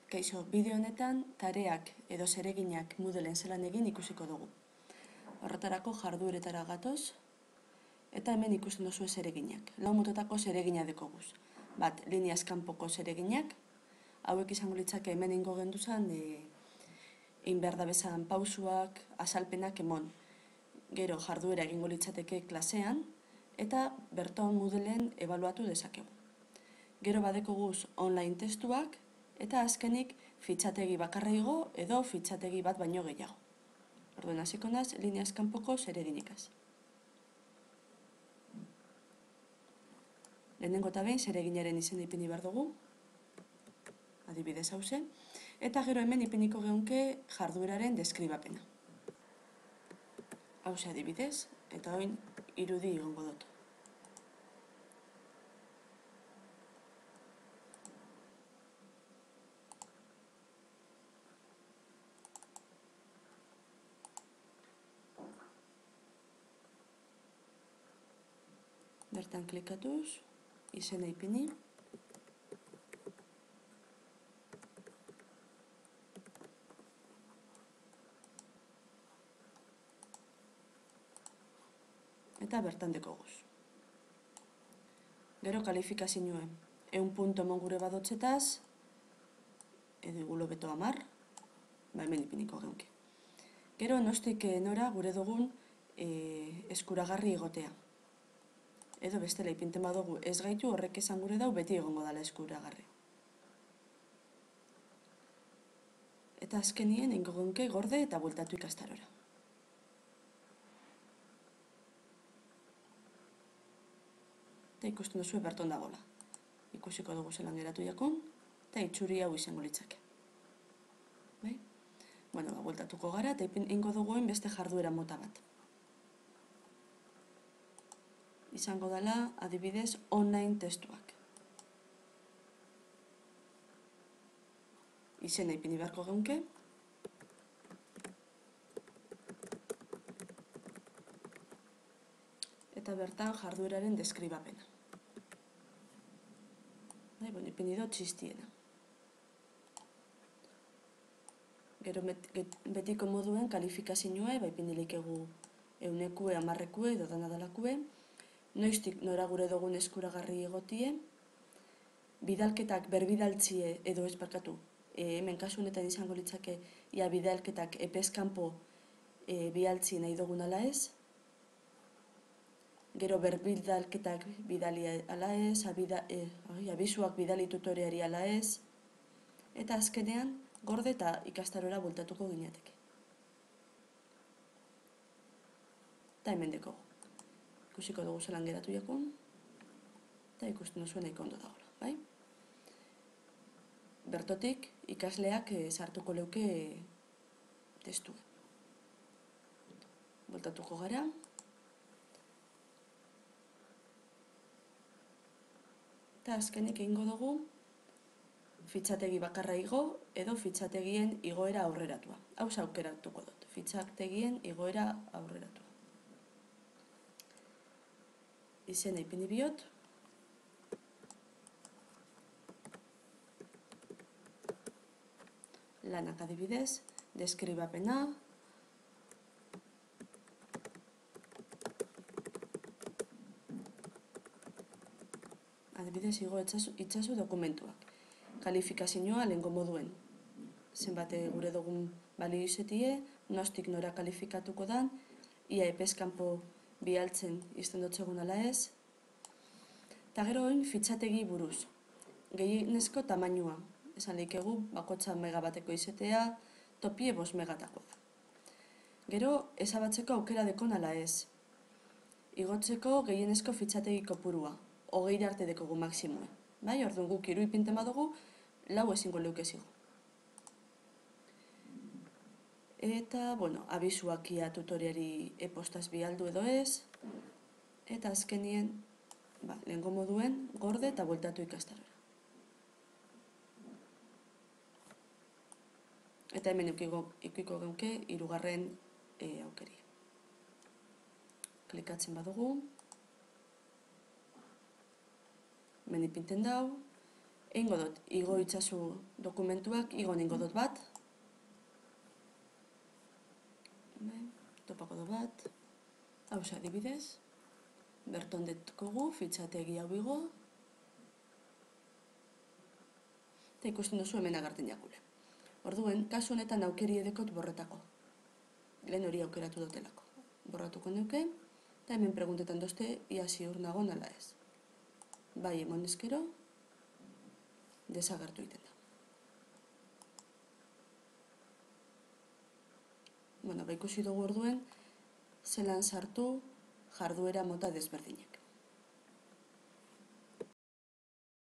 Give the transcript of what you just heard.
Kaixo, bideo honetan tareak edo zereginak Moodleen zelan egin ikusiko dugu. Horretarako jardueretara gatoz, eta hemen ikusten duzu zereginak. Lau mototako zeregina dekoguz. Bat, lineaz kanpoko zereginak, hauek izango litzake hemen ingo genduzan, egin behar da bezan pausuak, azalpenak emon. Gero jarduera egingo litzateke klasean, eta berton Moodleen ebaluatu dezakegu. Gero badekoguz online testuak, eta azkenik fitxategi bakarra igo edo fitxategi bat baino gehiago. Orduan hasiko naiz lineaz kanpoko zereginikaz. Lehenengo eta behin zereginaren izena ipini behar dugu, adibidez hauze, eta gero hemen ipiniko geunke jardueraren deskribapena. Hauze adibidez, eta oin irudi egongo dut. Bertan klikatuz, izena ipini. Eta bertan dekoguz. Gero kalifikazioa. 100 punto emon gure badotzetaz, edo igulo beto 10, hemen ipiniko geunke. Gero nostik nora gure dugun eskuragarri egotea. Edo bestela ipinten badugu ez gaitu horrek esan gure dau beti egongo dala eskuragarri. Eta azkenien egingo geunke gorde eta bueltatu ikastarora. Eta ikusten duzu berton dagoela. Ikusiko dugu zelan geratu jakun, eta itxuri hau izango litzake. Bai? Bueno, bueltatuko gara, eta egingo dugu beste jarduera mota bat. Izango dela, adibidez, online testuak. Izena ipini beharko geunke. Eta bertan jardueraren deskribapena. Ipini dut txistiena. Gero betiko moduen kalifikazioa, ipini likegu 100-kue, 10-kue edo danadalakue. Noiztik nora gure dugun eskuragarri egotie, bidalketak berbidaltzie edo ez barkatu. Hemen kasu honetan izango litzake ia bidalketak epeskanpo bialtzi nahi dugun ala ez. Gero berbidalketak bidali ala ez, abisuak bidali tutoreari ala ez. Eta azkenean gorde eta ikastarora bueltatuko ginateke. Eta hemen dekogu. Ikusiko dugu zelan geratu jakun, eta ikusten duzuen nahiko ondo dagoela, bai? Bertotik ikasleak sartuko leuke testua. Bueltatuko gara. Eta azkenik egingo dugu fitxategi bakarra igo edo fitxategien igoera aurreratua. Hau aukeratuko dut, fitxategien igoera aurreratua. Izena ipini biot. Lanak adibidez, deskribapena. Adibidez, igo itzazu dokumentuak. Kalifikazioa lehengo moduen. Zenbat gure dugun balio izetie, nostik nora kalifikatuko dan, ia epeskanpo bialtzen izten dutzegun ala ez. Eta gero oin fitxategi buruz. Gehienezko tamainua. Esan lehikegu, bakotxa megabateko izetea, topie 5 megatako da. Gero, ezabatzeko aukera dekon ala ez. Igotzeko gehienezko fitxategi kopurua. 20 arte dekogu maksimue. Bai, orduan guk 3 ipinten badugu, 4 ezingo leukezigu. Eta, abisuak ia tutoriari e-postaz bialdu edo ez. Eta azkenien, lehengo moduen, gorde eta bueltatu ikastarora. Eta hemen ikiko geunke 3. aukeria. Klikatzen badugu. Hemen ipinten dau. Egingo dut, igo itzazu dokumentuak, igo ningo dut bat. Topako dut bat. Hau adibidez. Berton detkogu, fitxategi hau igo. Eta ikusten duzu hemen agertzen jakule. Orduen, kasu honetan aukeri edekot borretako. Lehen hori aukeratu dutelako. Borratuko nuke, eta hemen preguntetan dozte, ia ziur nago nala ez. Bai, emon ezkero, desagertu egiten da. Ikusi dugu orduen, zelan sartu jarduera mota desberdinak.